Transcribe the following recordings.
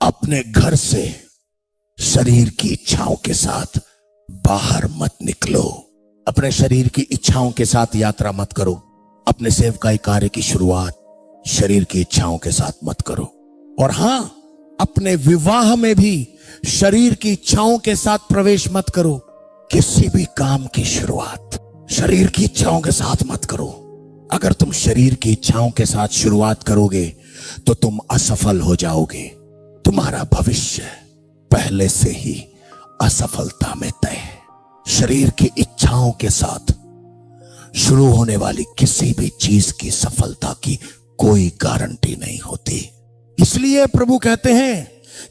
अपने घर से शरीर की इच्छाओं के साथ बाहर मत निकलो। अपने शरीर की इच्छाओं के साथ यात्रा मत करो। अपने सेवकाई कार्य की शुरुआत शरीर की इच्छाओं के साथ मत करो। और हां, अपने विवाह में भी शरीर की इच्छाओं के साथ प्रवेश मत करो। किसी भी काम की शुरुआत शरीर की इच्छाओं के साथ मत करो। अगर तुम शरीर की इच्छाओं के साथ शुरुआत करोगे तो तुम असफल हो जाओगे। तुम्हारा भविष्य पहले से ही असफलता में तय है। शरीर की इच्छाओं के साथ शुरू होने वाली किसी भी चीज की सफलता की कोई गारंटी नहीं होती। इसलिए प्रभु कहते हैं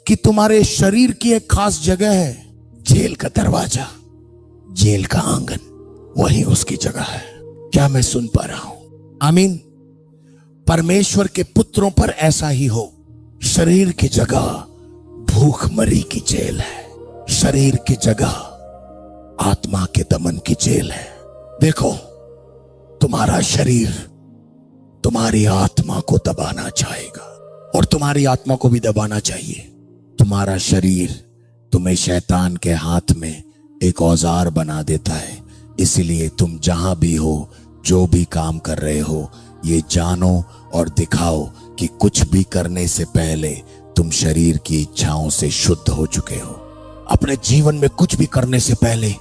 कि तुम्हारे शरीर की एक खास जगह है, जेल का दरवाजा, जेल का आंगन, वही उसकी जगह है। क्या मैं सुन पा रहा हूं? आमीन। परमेश्वर के पुत्रों पर ऐसा ही हो। शरीर की जगह भूखमरी की जेल है। शरीर की जगह आत्मा के दमन की जेल है। देखो, तुम्हारा शरीर तुम्हारी आत्मा को दबाना चाहेगा और तुम्हारी आत्मा को भी दबाना चाहिए। तुम्हारा शरीर तुम्हें शैतान के हाथ में एक औजार बना देता है। इसीलिए तुम जहां भी हो, जो भी काम कर रहे हो, ये जानो और दिखाओ कि कुछ भी करने से पहले तुम शरीर की इच्छाओं से शुद्ध हो चुके हो। अपने जीवन में कुछ भी करने से पहले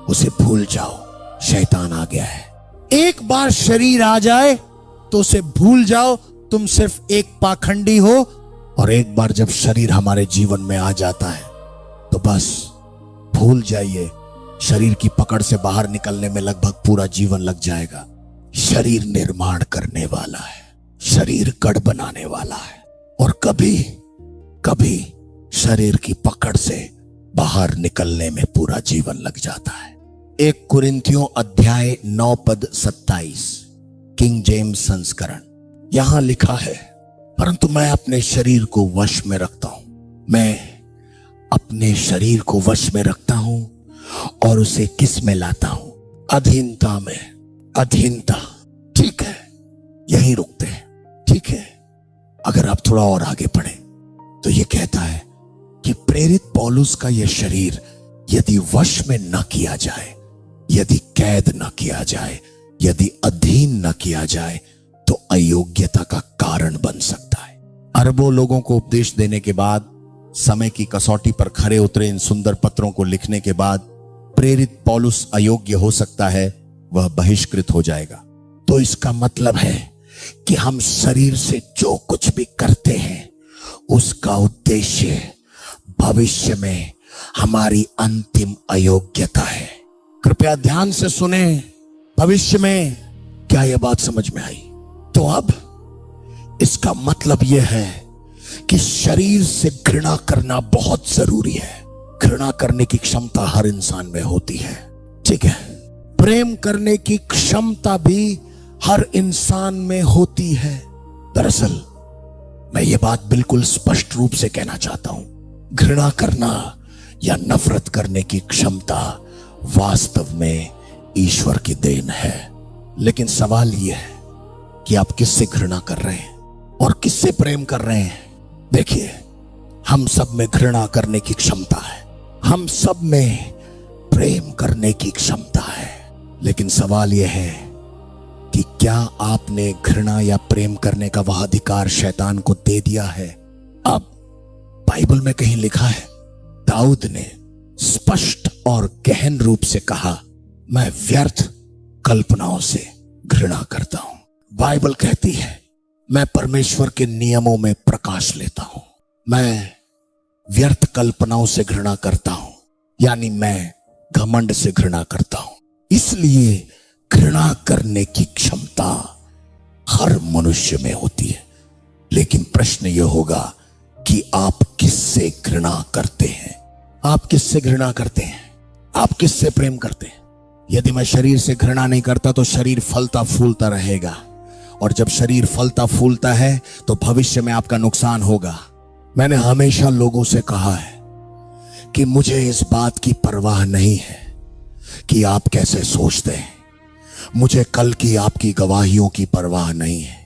उसे भूल जाओ, शैतान आ गया है। एक बार शरीर आ जाए तो उसे भूल जाओ, तुम सिर्फ एक पाखंडी हो। और एक बार जब शरीर हमारे जीवन में आ जाता है तो बस भूल जाइए। शरीर की पकड़ से बाहर निकलने में लगभग पूरा जीवन लग जाएगा। शरीर निर्माण करने वाला है, शरीर गढ़ बनाने वाला है, और कभी कभी शरीर की पकड़ से बाहर निकलने में पूरा जीवन लग जाता है। 1 कुरिन्थियों अध्याय 9 पद 27, किंग जेम्स संस्करण। यहां लिखा है, परंतु मैं अपने शरीर को वश में रखता हूं। मैं अपने शरीर को वश में रखता हूं और उसे किस में लाता हूं? अधीनता में। अधीनता। ठीक है, यहीं रुकते हैं। ठीक है, अगर आप थोड़ा और आगे पढ़े तो यह कहता है कि प्रेरित पौलुस का यह शरीर यदि वश में न किया जाए, यदि कैद न किया जाए, यदि अधीन न किया जाए, तो अयोग्यता का कारण बन सकता है। अरबों लोगों को उपदेश देने के बाद, समय की कसौटी पर खरे उतरे इन सुंदर पत्रों को लिखने के बाद प्रेरित पौलुस अयोग्य हो सकता है, वह बहिष्कृत हो जाएगा। तो इसका मतलब है कि हम शरीर से जो कुछ भी करते हैं उसका उद्देश्य भविष्य में हमारी अंतिम अयोग्यता है। कृपया ध्यान से सुने। भविष्य में क्या यह बात समझ में आई? तो अब इसका मतलब यह है कि शरीर से घृणा करना बहुत जरूरी है। घृणा करने की क्षमता हर इंसान में होती है, ठीक है। प्रेम करने की क्षमता भी हर इंसान में होती है। दरअसल मैं ये बात बिल्कुल स्पष्ट रूप से कहना चाहता हूं, घृणा करना या नफरत करने की क्षमता वास्तव में ईश्वर की देन है। लेकिन सवाल यह है कि आप किससे घृणा कर रहे हैं और किससे प्रेम कर रहे हैं। देखिए, हम सब में घृणा करने की क्षमता है, हम सब में प्रेम करने की क्षमता है। लेकिन सवाल यह है कि क्या आपने घृणा या प्रेम करने का वह अधिकार शैतान को दे दिया है? अब बाइबल में कहीं लिखा है, दाऊद ने स्पष्ट और गहन रूप से कहा, मैं व्यर्थ कल्पनाओं से घृणा करता हूं। बाइबल कहती है, मैं परमेश्वर के नियमों में प्रकाश लेता हूं। मैं व्यर्थ कल्पनाओं से घृणा करता हूं, यानी मैं घमंड से घृणा करता हूं। इसलिए घृणा करने की क्षमता हर मनुष्य में होती है। लेकिन प्रश्न यह होगा कि आप किससे घृणा करते हैं? आप किससे घृणा करते हैं? आप किससे प्रेम करते हैं? यदि मैं शरीर से घृणा नहीं करता तो शरीर फलता फूलता रहेगा, और जब शरीर फलता फूलता है तो भविष्य में आपका नुकसान होगा। मैंने हमेशा लोगों से कहा है कि मुझे इस बात की परवाह नहीं है कि आप कैसे सोचते हैं। मुझे कल की आपकी गवाहियों की परवाह नहीं है।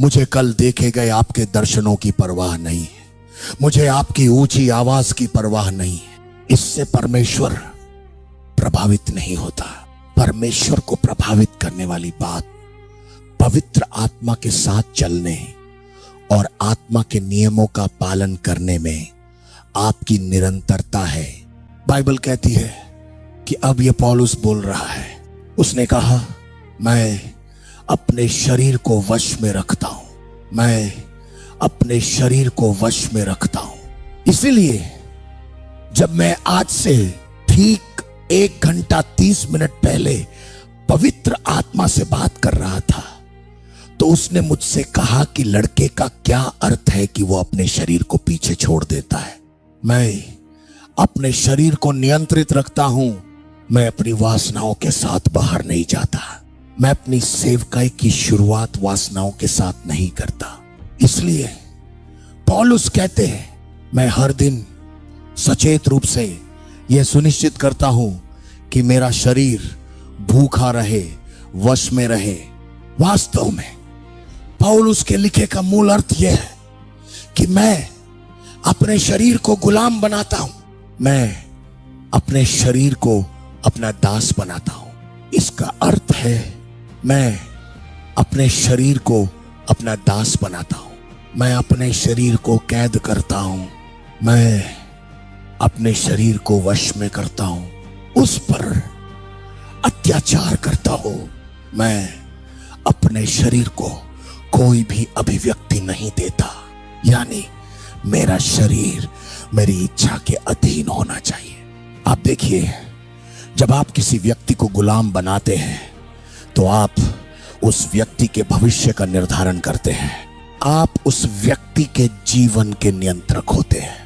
मुझे कल देखे गए आपके दर्शनों की परवाह नहीं है। मुझे आपकी ऊंची आवाज की परवाह नहीं है। इससे परमेश्वर प्रभावित नहीं होता। परमेश्वर को प्रभावित करने वाली बात पवित्र आत्मा के साथ चलने और आत्मा के नियमों का पालन करने में आपकी निरंतरता है। बाइबल कहती है कि अब ये पौलुस बोल रहा है, उसने कहा मैं अपने शरीर को वश में रखता हूं, मैं अपने शरीर को वश में रखता हूं। इसीलिए जब मैं आज से ठीक 1 घंटा 30 मिनट पहले पवित्र आत्मा से बात कर रहा था तो उसने मुझसे कहा कि लड़के का क्या अर्थ है कि वो अपने शरीर को पीछे छोड़ देता है। मैं अपने शरीर को नियंत्रित रखता हूं, मैं अपनी वासनाओं के साथ बाहर नहीं जाता, मैं अपनी सेवकाई की शुरुआत वासनाओं के साथ नहीं करता। इसलिए पौलुस कहते हैं मैं हर दिन सचेत रूप से यह सुनिश्चित करता हूं कि मेरा शरीर भूखा रहे, वश में रहे। वास्तव में पौलुस के लिखे का मूल अर्थ यह है कि मैं अपने शरीर को गुलाम बनाता हूं, मैं अपने शरीर को अपना दास बनाता हूं। इसका अर्थ है मैं अपने शरीर को अपना दास बनाता हूं, मैं अपने शरीर को कैद करता हूं, मैं अपने शरीर को वश में करता हूं, उस पर अत्याचार करता हूं। मैं अपने शरीर को कोई भी अभिव्यक्ति नहीं देता, यानी मेरा शरीर मेरी इच्छा के अधीन होना चाहिए। आप देखिए, जब आप किसी व्यक्ति को गुलाम बनाते हैं तो आप उस व्यक्ति के भविष्य का निर्धारण करते हैं, आप उस व्यक्ति के जीवन के नियंत्रक होते हैं।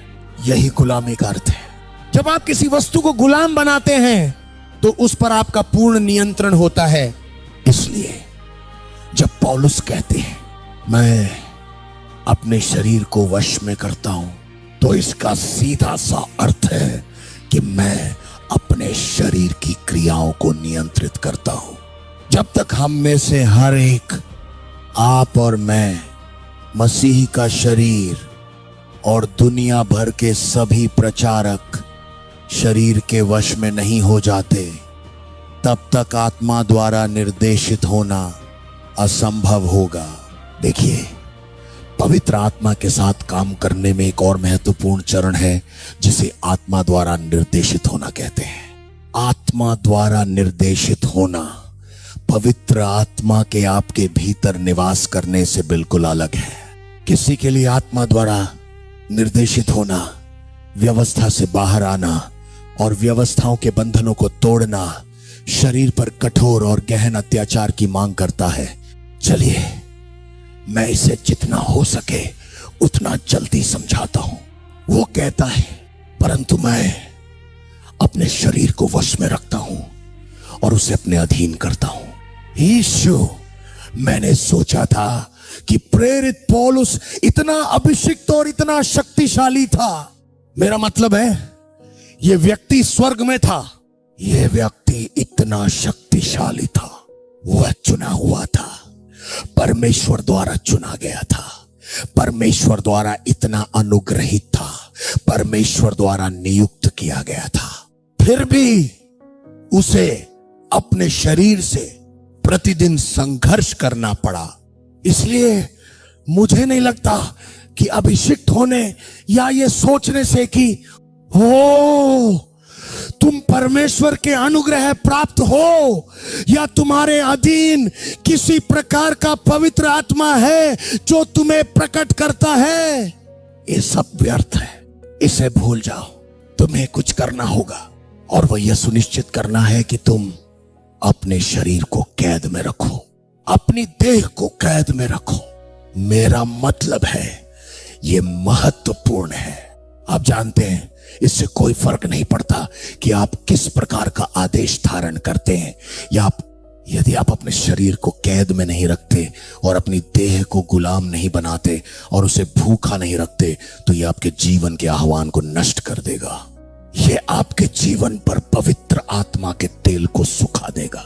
यही गुलामी का अर्थ है। जब आप किसी वस्तु को गुलाम बनाते हैं तो उस पर आपका पूर्ण नियंत्रण होता है। इसलिए जब पौलुस कहते हैं मैं अपने शरीर को वश में करता हूं तो इसका सीधा सा अर्थ है कि मैं अपने शरीर की क्रियाओं को नियंत्रित करता हूं। जब तक हम में से हर एक, आप और मैं, मसीह का शरीर और दुनिया भर के सभी प्रचारक शरीर के वश में नहीं हो जाते, तब तक आत्मा द्वारा निर्देशित होना असंभव होगा। देखिए, पवित्र आत्मा के साथ काम करने में एक और महत्वपूर्ण चरण है जिसे आत्मा द्वारा निर्देशित होना कहते हैं। आत्मा द्वारा निर्देशित होना पवित्र आत्मा के आपके भीतर निवास करने से बिल्कुल अलग है। किसी के लिए आत्मा द्वारा निर्देशित होना व्यवस्था से बाहर आना और व्यवस्थाओं के बंधनों को तोड़ना, शरीर पर कठोर और गहन अत्याचार की मांग करता है। चलिए, मैं इसे जितना हो सके उतना जल्दी समझाता हूं। वो कहता है परंतु मैं अपने शरीर को वश में रखता हूं और उसे अपने अधीन करता हूं। यीशु, मैंने सोचा था कि प्रेरित पौलुस इतना अभिषिक्त और इतना शक्तिशाली था। मेरा मतलब है यह व्यक्ति स्वर्ग में था, यह व्यक्ति इतना शक्तिशाली था, वह चुना हुआ था, परमेश्वर द्वारा चुना गया था, परमेश्वर द्वारा इतना अनुग्रहित था, परमेश्वर द्वारा नियुक्त किया गया था। फिर भी उसे अपने शरीर से प्रतिदिन संघर्ष करना पड़ा। इसलिए मुझे नहीं लगता कि अभिषिक्त होने या ये सोचने से कि हो तुम परमेश्वर के अनुग्रह प्राप्त हो या तुम्हारे अधीन किसी प्रकार का पवित्र आत्मा है जो तुम्हें प्रकट करता है, ये सब व्यर्थ है। इसे भूल जाओ। तुम्हें कुछ करना होगा और वह यह सुनिश्चित करना है कि तुम अपने शरीर को कैद में रखो, अपनी देह को कैद में रखो। मेरा मतलब है यह महत्वपूर्ण है। आप जानते हैं इससे कोई फर्क नहीं पड़ता कि आप किस प्रकार का आदेश धारण करते हैं या यदि आप अपने शरीर को कैद में नहीं रखते और अपनी देह को गुलाम नहीं बनाते और उसे भूखा नहीं रखते तो यह आपके जीवन के आह्वान को नष्ट कर देगा। यह आपके जीवन पर पवित्र आत्मा के तेल को सुखा देगा,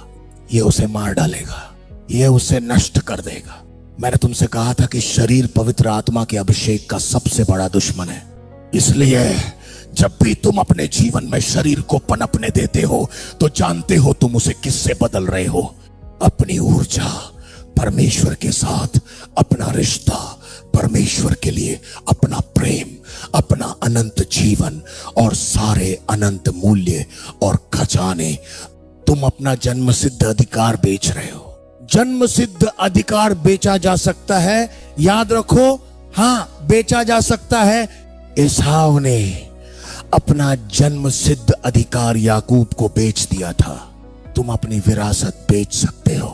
यह उसे मार डालेगा, यह उसे नष्ट कर देगा। मैंने तुमसे कहा था कि शरीर पवित्र आत्मा के अभिषेक का सबसे बड़ा दुश्मन है। इसलिए जब भी तुम अपने जीवन में शरीर को पनपने देते हो तो जानते हो तुम उसे किससे बदल रहे हो। अपनी ऊर्जा, परमेश्वर के साथ अपना रिश्ता, परमेश्वर के लिए अपना प्रेम, अपना अनंत जीवन और सारे अनंत मूल्य और खजाने, तुम अपना जन्म सिद्ध अधिकार बेच रहे हो। जन्म सिद्ध अधिकार बेचा जा सकता है, याद रखो, हां बेचा जा सकता है। एसाव ने अपना जन्म सिद्ध अधिकार याकूब को बेच दिया था। तुम अपनी विरासत बेच सकते हो,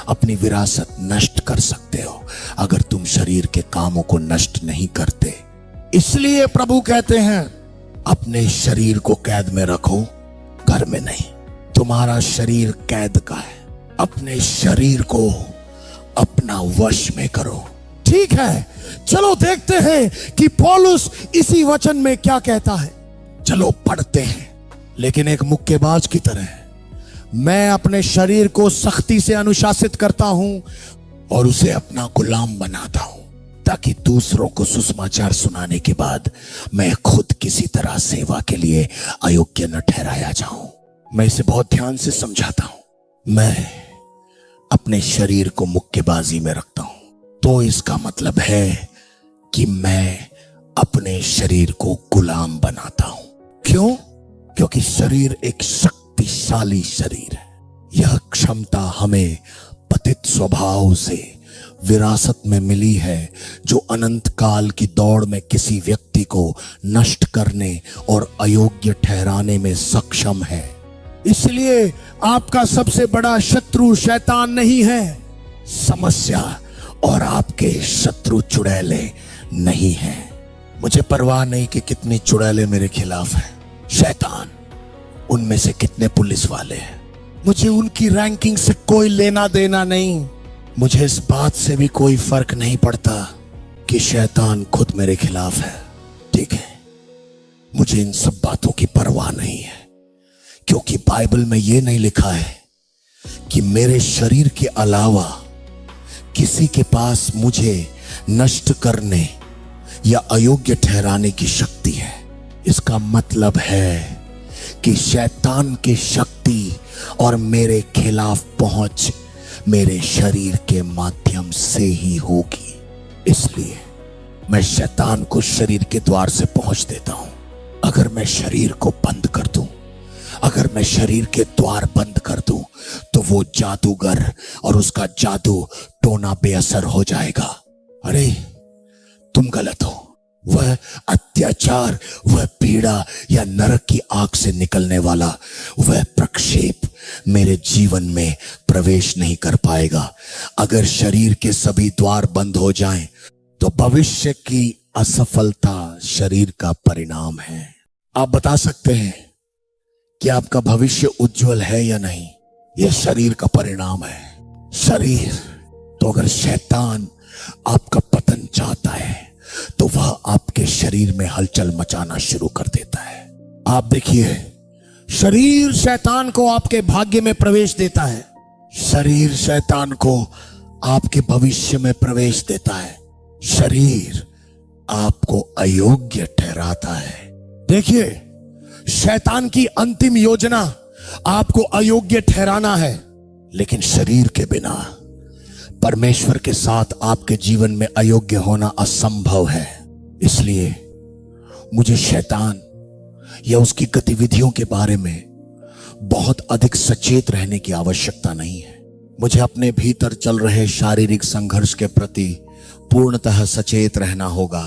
अपनी विरासत नष्ट कर सकते हो अगर तुम शरीर के कामों को नष्ट नहीं करते। इसलिए प्रभु कहते हैं अपने शरीर को कैद में रखो, घर में नहीं। तुम्हारा शरीर कैद का है, अपने शरीर को अपना वश में करो। ठीक है, चलो देखते हैं कि पौलुस इसी वचन में क्या कहता है। चलो पढ़ते हैं, लेकिन एक मुक्केबाज की तरह मैं अपने शरीर को सख्ती से अनुशासित करता हूं और उसे अपना गुलाम बनाता हूं, ताकि दूसरों को सुसमाचार सुनाने के बाद मैं खुद किसी तरह सेवा के लिए अयोग्य न ठहराया जाऊं। मैं इसे बहुत ध्यान से समझाता हूं। मैं अपने शरीर को मुक्केबाजी में रखता हूं, तो इसका मतलब है कि मैं अपने शरीर को गुलाम बनाता हूं। क्यों? क्योंकि शरीर एक शक्तिशाली शरीर है। यह क्षमता हमें पतित स्वभाव से विरासत में मिली है, जो अनंत काल की दौड़ में किसी व्यक्ति को नष्ट करने और अयोग्य ठहराने में सक्षम है। इसलिए आपका सबसे बड़ा शत्रु शैतान नहीं है, समस्या और आपके शत्रु चुड़ैले नहीं हैं। मुझे परवाह नहीं कि कितनी चुड़ैले मेरे खिलाफ हैं। शैतान, उनमें से कितने पुलिस वाले हैं, मुझे उनकी रैंकिंग से कोई लेना देना नहीं। मुझे इस बात से भी कोई फर्क नहीं पड़ता कि शैतान खुद मेरे खिलाफ है। ठीक है, मुझे इन सब बातों की परवाह नहीं है, क्योंकि बाइबल में यह नहीं लिखा है कि मेरे शरीर के अलावा किसी के पास मुझे नष्ट करने या अयोग्य ठहराने की शक्ति है। इसका मतलब है कि शैतान की शक्ति और मेरे खिलाफ पहुंच मेरे शरीर के माध्यम से ही होगी। इसलिए मैं शैतान को शरीर के द्वार से पहुंच देता हूं। अगर मैं शरीर को बंद कर दूं, अगर मैं शरीर के द्वार बंद कर दूं, तो वो जादूगर और उसका जादू टोना बेअसर हो जाएगा। अरे तुम गलत हो। वह अत्याचार, वह पीड़ा या नरक की आग से निकलने वाला वह प्रक्षेप मेरे जीवन में प्रवेश नहीं कर पाएगा। अगर शरीर के सभी द्वार बंद हो जाएं, तो भविष्य की असफलता शरीर का परिणाम है। आप बता सकते हैं कि आपका भविष्य उज्जवल है या नहीं, यह शरीर का परिणाम है। शरीर, तो अगर शैतान आपका पतन चाहता है तो वह आपके शरीर में हलचल मचाना शुरू कर देता है। आप देखिए, शरीर शैतान को आपके भाग्य में प्रवेश देता है, शरीर शैतान को आपके भविष्य में प्रवेश देता है, शरीर आपको अयोग्य ठहराता है। देखिए, शैतान की अंतिम योजना आपको अयोग्य ठहराना है, लेकिन शरीर के बिना परमेश्वर के साथ आपके जीवन में अयोग्य होना असंभव है। इसलिए मुझे शैतान या उसकी गतिविधियों के बारे में बहुत अधिक सचेत रहने की आवश्यकता नहीं है। मुझे अपने भीतर चल रहे शारीरिक संघर्ष के प्रति पूर्णतः सचेत रहना होगा।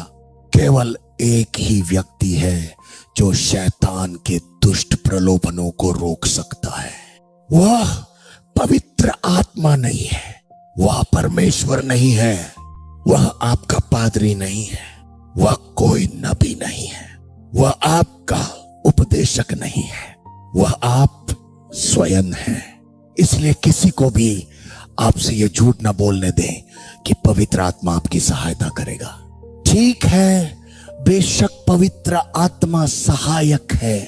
केवल एक ही व्यक्ति है जो शैतान के दुष्ट प्रलोभनों को रोक सकता है। वह पवित्र आत्मा नहीं है, वह परमेश्वर नहीं है, वह आपका पादरी नहीं है, वह कोई नबी नहीं है, वह आपका उपदेशक नहीं है, वह आप स्वयं हैं। इसलिए किसी को भी आपसे यह झूठ ना बोलने दें कि पवित्र आत्मा आपकी सहायता करेगा। ठीक है, बेशक पवित्र आत्मा सहायक है,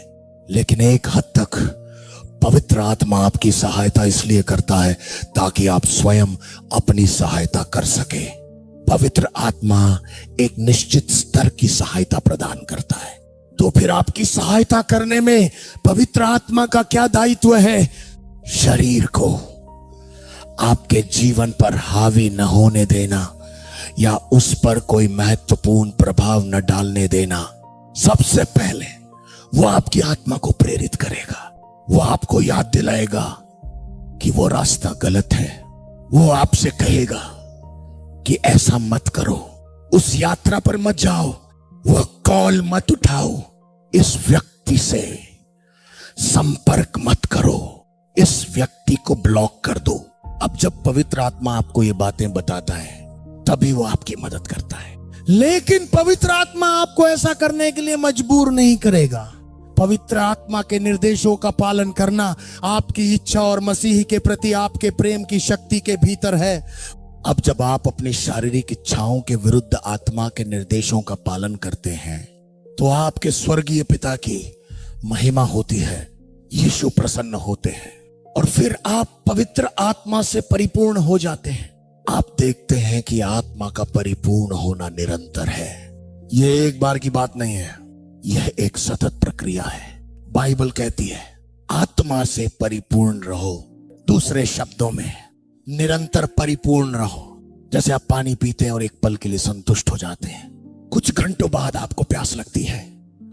लेकिन एक हद तक पवित्र आत्मा आपकी सहायता इसलिए करता है ताकि आप स्वयं अपनी सहायता कर सके। पवित्र आत्मा एक निश्चित स्तर की सहायता प्रदान करता है। तो फिर आपकी सहायता करने में पवित्र आत्मा का क्या दायित्व है? शरीर को आपके जीवन पर हावी न होने देना या उस पर कोई महत्वपूर्ण प्रभाव न डालने देना। सबसे पहले वो आपकी आत्मा को प्रेरित करेगा, वो आपको याद दिलाएगा कि वो रास्ता गलत है। वो आपसे कहेगा कि ऐसा मत करो, उस यात्रा पर मत जाओ, वह कॉल मत उठाओ, इस व्यक्ति से संपर्क मत करो, इस व्यक्ति को ब्लॉक कर दो। अब जब पवित्र आत्मा आपको ये बातें बताता है तभी वो आपकी मदद करता है। लेकिन पवित्र आत्मा आपको ऐसा करने के लिए मजबूर नहीं करेगा। पवित्र आत्मा के निर्देशों का पालन करना आपकी इच्छा और मसीह के प्रति आपके प्रेम की शक्ति के भीतर है। अब जब आप अपनी शारीरिक इच्छाओं के विरुद्ध आत्मा के निर्देशों का पालन करते हैं तो आपके स्वर्गीय पिता की महिमा होती है, यीशु प्रसन्न होते हैं और फिर आप पवित्र आत्मा से परिपूर्ण हो जाते हैं। आप देखते हैं कि आत्मा का परिपूर्ण होना निरंतर है। यह एक बार की बात नहीं है, यह एक सतत प्रक्रिया है। बाइबल कहती है आत्मा से परिपूर्ण रहो। दूसरे शब्दों में निरंतर परिपूर्ण रहो। जैसे आप पानी पीते हैं और एक पल के लिए संतुष्ट हो जाते हैं, कुछ घंटों बाद आपको प्यास लगती है,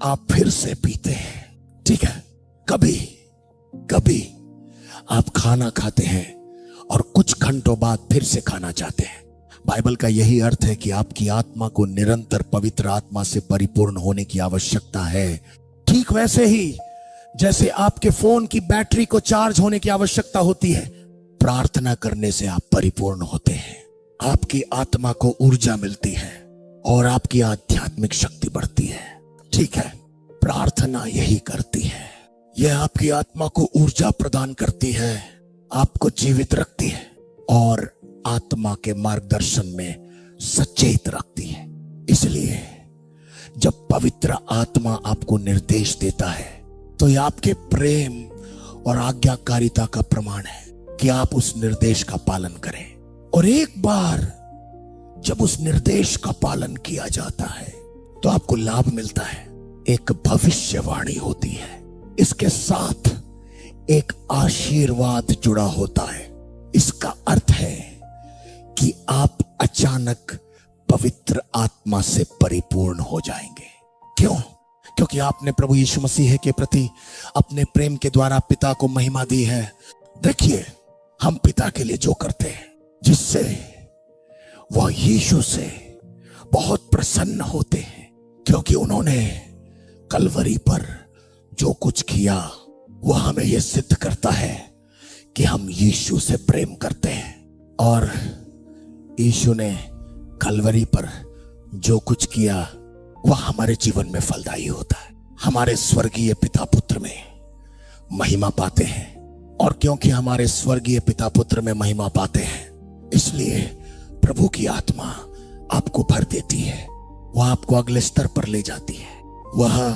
आप फिर से पीते हैं। ठीक है, कभी कभी आप खाना खाते हैं और कुछ घंटों बाद फिर से खाना चाहते हैं। बाइबल का यही अर्थ है कि आपकी आत्मा को निरंतर पवित्र आत्मा से परिपूर्ण होने की आवश्यकता है। ठीक वैसे ही जैसे आपके फोन की बैटरी को चार्ज होने की आवश्यकता होती है, प्रार्थना करने से आप परिपूर्ण होते हैं। आपकी आत्मा को ऊर्जा मिलती है और आपकी आध्यात्मिक शक्ति बढ़ती है। ठीक है, प्रार्थना यही करती है। यह आपकी आत्मा को ऊर्जा प्रदान करती है, आपको जीवित रखती है और आत्मा के मार्गदर्शन में सचेत रखती है। इसलिए जब पवित्र आत्मा आपको निर्देश देता है तो यह आपके प्रेम और आज्ञाकारिता का प्रमाण है कि आप उस निर्देश का पालन करें। और एक बार जब उस निर्देश का पालन किया जाता है तो आपको लाभ मिलता है। एक भविष्यवाणी होती है, इसके साथ एक आशीर्वाद जुड़ा होता है। इसका अर्थ है कि आप अचानक पवित्र आत्मा से परिपूर्ण हो जाएंगे। क्यों? क्योंकि आपने प्रभु यीशु मसीह के प्रति अपने प्रेम के द्वारा पिता को महिमा दी है। देखिए, हम पिता के लिए जो करते हैं, जिससे वह यीशु से बहुत प्रसन्न होते हैं, क्योंकि उन्होंने कलवरी पर जो कुछ किया वह हमें यह सिद्ध करता है कि हम यीशु से प्रेम करते हैं। और यीशु ने कलवरी पर जो कुछ किया वह हमारे जीवन में फलदायी होता है। हमारे स्वर्गीय पिता पुत्र में महिमा पाते हैं, और क्योंकि हमारे स्वर्गीय पिता पुत्र में महिमा पाते हैं, इसलिए प्रभु की आत्मा आपको भर देती है। वह आपको अगले स्तर पर ले जाती है, वह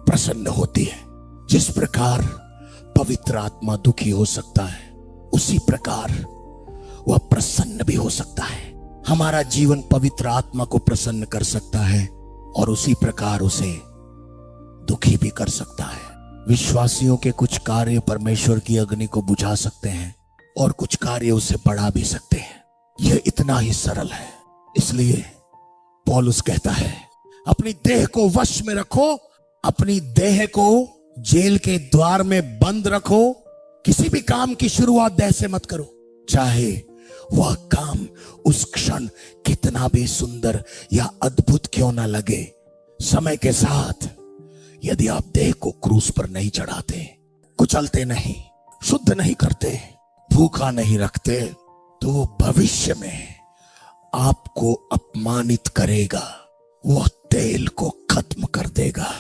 प्रसन्न होती है। जिस प्रकार पवित्र आत्मा दुखी हो सकता है, उसी प्रकार वह प्रसन्न भी हो सकता है। हमारा जीवन पवित्र आत्मा को प्रसन्न कर सकता है और उसी प्रकार उसे दुखी भी कर सकता है। विश्वासियों के कुछ कार्य परमेश्वर की अग्नि को बुझा सकते हैं और कुछ कार्य उसे बढ़ा भी सकते हैं। यह इतना ही सरल है। इसलिए पौलुस कहता है, अपनी देह को वश में रखो, अपनी देह को जेल के द्वार में बंद रखो। किसी भी काम की शुरुआत देह से मत करो, चाहे वह काम उस क्षण कितना भी सुंदर या अद्भुत क्यों ना लगे। समय के साथ यदि आप देह को क्रूस पर नहीं चढ़ाते, कुचलते नहीं, शुद्ध नहीं करते, भूखा नहीं रखते, तो वो भविष्य में आपको अपमानित करेगा। वह तेल को खत्म कर देगा,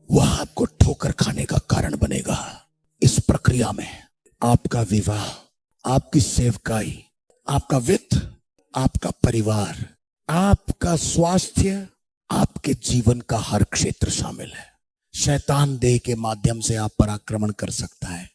वह आपको ठोकर खाने का कारण बनेगा। इस प्रक्रिया में आपका विवाह, आपकी सेवकाई, आपका वित्त, आपका परिवार, आपका स्वास्थ्य, आपके जीवन का हर क्षेत्र शामिल है। शैतान देह के माध्यम से आप पर आक्रमण कर सकता है,